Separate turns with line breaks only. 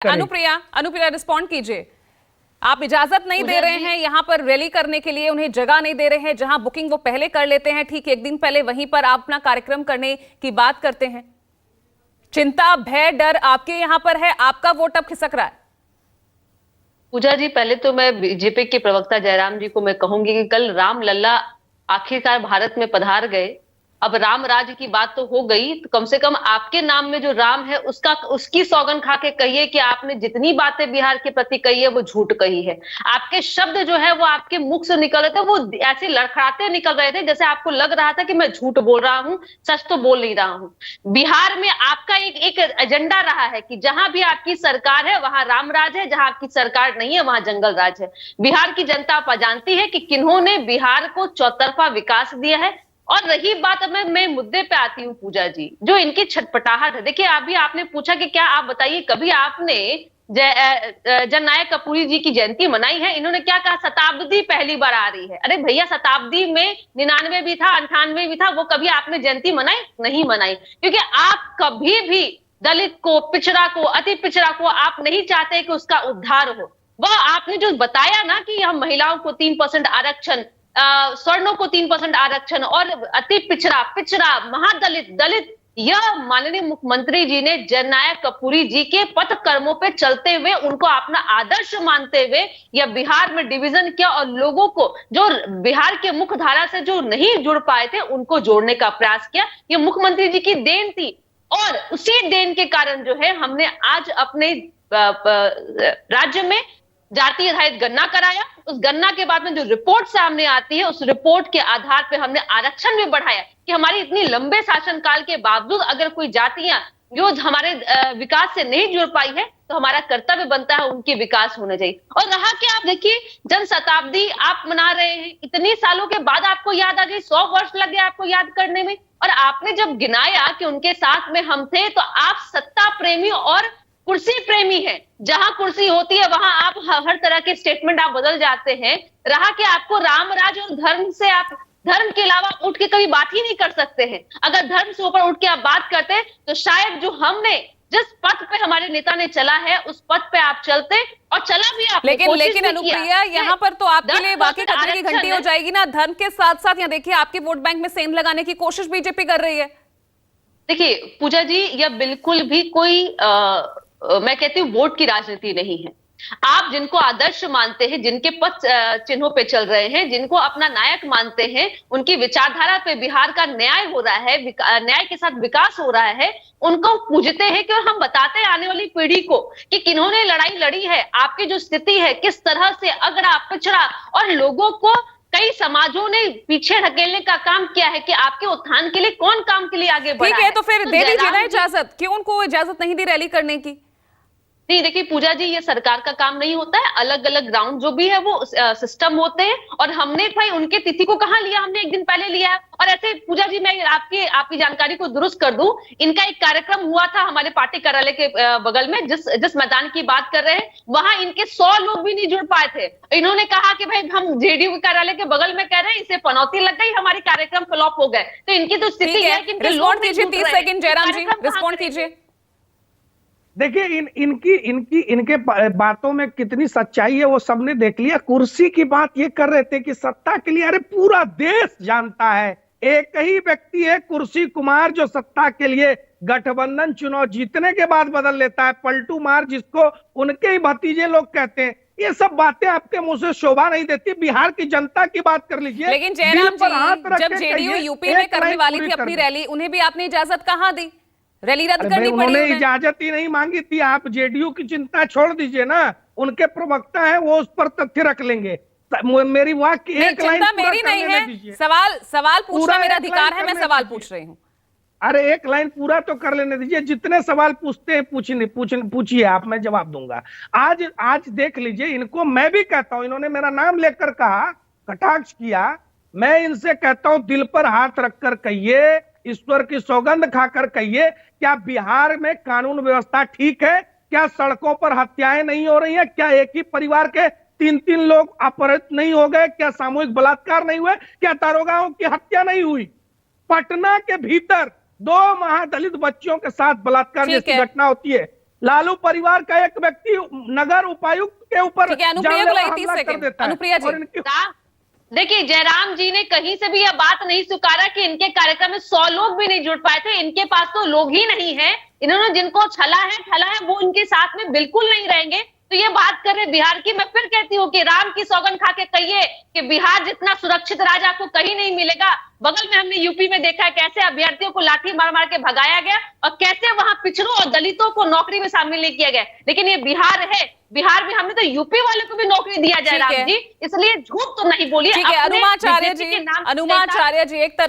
Anupriya, Anupriya respond कीजिए। आप इजाजत नहीं दे रहे हैं यहाँ पर रैली करने के लिए, उन्हें जगह नहीं दे रहे हैं, जहां बुकिंग वो पहले कर लेते हैं ठीक एक दिन पहले, वहीं पर आप अपना कार्यक्रम करने की बात करते हैं। चिंता, भय, डर आपके यहाँ पर है, आपका वोट अब खिसक रहा है।
पूजा जी, पहले तो मैं बीजेपी के प्रवक्ता जयराम जी को मैं कहूंगी कि कल राम लल्ला आखिरकार भारत में पधार गए। अब राम राज्य की बात तो हो गई, तो कम से कम आपके नाम में जो राम है उसकी सौगंध खा के कहिए कि आपने जितनी बातें बिहार के प्रति कही है वो झूठ कही है। आपके शब्द जो है वो आपके मुख से निकल रहे थे, वो ऐसे लड़खड़ाते निकल रहे थे जैसे आपको लग रहा था कि मैं झूठ बोल रहा हूँ, सच तो बोल नहीं रहा हूँ। बिहार में आपका एक एजेंडा रहा है कि जहां भी आपकी सरकार है वहां राम राज है, जहां आपकी सरकार नहीं है वहां जंगल राज है। बिहार की जनता जानती है कि किन्होंने बिहार को चौतरफा विकास दिया है। और रही बात, अब मैं मुद्दे पे आती हूँ पूजा जी, जो इनकी छटपटाहट है। देखिए, अभी आपने पूछा कि क्या आप बताइए कभी आपने जननायक कर्पूरी जी की जयंती मनाई है? इन्होंने क्या कहा, शताब्दी पहली बार आ रही है। अरे भैया, शताब्दी में 99 भी था, 98 भी था, वो कभी आपने जयंती मनाई? नहीं मनाई, क्योंकि आप कभी भी दलित को, पिछड़ा को, अति पिछड़ा को आप नहीं चाहते कि उसका उद्धार हो। वह आपने जो बताया ना कि हम महिलाओं को 3% आरक्षण, स्वर्णों को 3% आरक्षण और अति पिछड़ा महादलित दलित, यह माननीय मुख्यमंत्री जी ने जननायक कर्पूरी जी के पथ कर्मों पे चलते हुए, उनको अपना आदर्श मानते हुए यह बिहार में डिवीजन किया और लोगों को जो बिहार के मुख्य धारा से जो नहीं जुड़ पाए थे उनको जोड़ने का प्रयास किया। यह मुख्यमंत्री जी की देन थी और उसी देन के कारण जो है हमने आज अपने राज्य में जाति आधारित गणना कराया। उस गणना के बाद में जो रिपोर्ट सामने आती है, उस रिपोर्ट के आधार पे हमने आरक्षण भी बढ़ाया कि हमारी इतनी लंबे शासनकाल के बावजूद अगर कोई जातियां जो हमारे विकास से नहीं जुड़ पाई है तो हमारा कर्तव्य बनता है उनके विकास होना चाहिए। और रहा कि आप देखिए, जन शताब्दी आप मना रहे हैं, इतने सालों के बाद आपको याद आ गई, 100 वर्ष लगे आपको याद करने में। और आपने जब गिनाया कि उनके साथ में हम थे, तो आप सत्ता प्रेमी और कुर्सी प्रेमी है। जहां कुर्सी होती है वहां आप हर तरह के स्टेटमेंट आप बदल जाते हैं। रहा कि आपको राम राज और धर्म से, आप धर्म के अलावा उठ के कभी बात ही नहीं कर सकते हैं। अगर धर्म से ऊपर उठ के आप बात करते तो शायद जो हमने जिस पथ पे हमारे नेता ने चला है उस पथ पे आप चलते, और चला भी आप।
लेकिन अनुप्रिया, यहाँ पर तो आपके लिए वाकई खतरे की घंटी हो जाएगी ना। धर्म के साथ साथ यहाँ देखिए आपके वोट बैंक में सेंध लगाने की कोशिश बीजेपी कर रही है।
देखिए पूजा जी, यह बिल्कुल भी कोई मैं कहती हूँ वोट की राजनीति नहीं है। आप जिनको आदर्श मानते हैं, जिनके पथ चिन्हों पे चल रहे हैं, जिनको अपना नायक मानते हैं, उनकी विचारधारा पे बिहार का न्याय हो रहा है, न्याय के साथ विकास हो रहा है, उनको पूजते हैं। कि हम बताते हैं आने वाली पीढ़ी को कि किन्होंने लड़ाई लड़ी है, आपकी जो स्थिति है, किस तरह से अगड़ा पिछड़ा और लोगों को कई समाजों ने पीछे ढकेलने का काम किया है कि आपके उत्थान के लिए कौन काम के लिए आगे बढ़ा है।
ठीक है, तो फिर दे दीजिए ना इजाजत, क्यों उनको इजाजत नहीं दी रैली करने की?
नहीं, देखिए पूजा जी, ये सरकार का काम नहीं होता है। अलग अलग ग्राउंड जो भी है वो सिस्टम होते हैं, और हमने भाई उनके तिथि को कहाँ लिया, हमने एक दिन पहले लिया है। और ऐसे पूजा जी, मैं आपकी जानकारी को दुरुस्त कर दूं, इनका एक कार्यक्रम हुआ था हमारे पार्टी कार्यालय के बगल में, जिस मैदान की बात कर रहे हैं, वहां इनके 100 लोग भी नहीं जुड़ पाए थे। इन्होंने कहा कि भाई हम जेडीयू के कार्यालय के बगल में कह रहे हैं, इसे पनौती लग गई, हमारे कार्यक्रम फ्लॉप हो गए। तो इनकी तो स्थिति है कि
रिस्पॉन्ड कीजिए, 30 सेकंड जयराम जी, रिस्पॉन्ड कीजिए।
देखिए इनके बातों में कितनी सच्चाई है वो सबने देख लिया। कुर्सी की बात ये कर रहे थे कि सत्ता के लिए, अरे पूरा देश जानता है एक ही व्यक्ति है कुर्सी कुमार, जो सत्ता के लिए गठबंधन चुनाव जीतने के बाद बदल लेता है, पलटू मार, जिसको उनके ही भतीजे लोग कहते हैं। ये सब बातें आपके मुंह से शोभा नहीं देती। बिहार की जनता की बात कर लीजिए।
लेकिन जयराम जी, जब जेडीयू यूपी में करने वाली थी अपनी रैली, उन्हें भी आपने इजाजत कहां दी? रैली रद्द करनी पड़ी?
उन्होंने इजाजत ही नहीं मांगी थी। आप जेडीयू की चिंता छोड़ दीजिए ना, उनके प्रवक्ता हैं, वो उस पर तथ्य रख लेंगे। मेरी वाक्य एक लाइन
मेरी नहीं है, सवाल पूछना मेरा अधिकार है, मैं सवाल पूछ रही हूँ।
अरे एक लाइन पूरा तो कर लेने दीजिए। जितने सवाल पूछते हैं पूछिए आप, मैं जवाब दूंगा। आज देख लीजिए, इनको मैं भी कहता हूं, इन्होंने मेरा नाम लेकर कहा, कटाक्ष किया। मैं इनसे कहता हूं, दिल पर हाथ रखकर कहिए, ईश्वर की सौगंध खाकर कहिए, क्या बिहार में कानून व्यवस्था ठीक है? क्या सड़कों पर हत्याएं नहीं हो रही हैं? क्या एक ही परिवार के 3-3 लोग अपहृत नहीं हो गए? क्या सामूहिक बलात्कार नहीं हुए? क्या दारोगाओं की हत्या नहीं हुई? पटना के भीतर 2 महादलित बच्चियों के साथ बलात्कार जैसी घटना होती है। लालू परिवार का एक व्यक्ति नगर उपायुक्त के ऊपर
ठीक है, अनुप्रिया
जानलेवा
गुलाई, 30
हमला कर
सेकंड।
देता है।
अनुप्रिया जी।
और इनकी
देखिए, जयराम जी ने कहीं से भी यह बात नहीं स्वीकारा कि इनके कार्यक्रम में 100 लोग भी नहीं जुड़ पाए थे। इनके पास तो लोग ही नहीं है। इन्होंने जिनको छला है वो इनके साथ में बिल्कुल नहीं रहेंगे। तो ये बात कर रहे बिहार की, मैं फिर कहती हूँ कि राम की सौगंध खा के कहिए कि बिहार जितना सुरक्षित राज्य आपको कहीं नहीं मिलेगा। बगल में हमने यूपी में देखा है कैसे अभ्यर्थियों को लाठी मार मार के भगाया गया और कैसे वहां पिछड़ों और दलितों को नौकरी में शामिल नहीं किया गया। लेकिन ये बिहार है, बिहार में हमने तो यूपी वाले को भी नौकरी दिया जाए राम जी, इसलिए झूठ तो नहीं बोलिए।
ठीक है,
अपने
अनुमाचार्य
बीजेपी
जी,
के नाम से
अनुमाचार्य जी, एक तरफ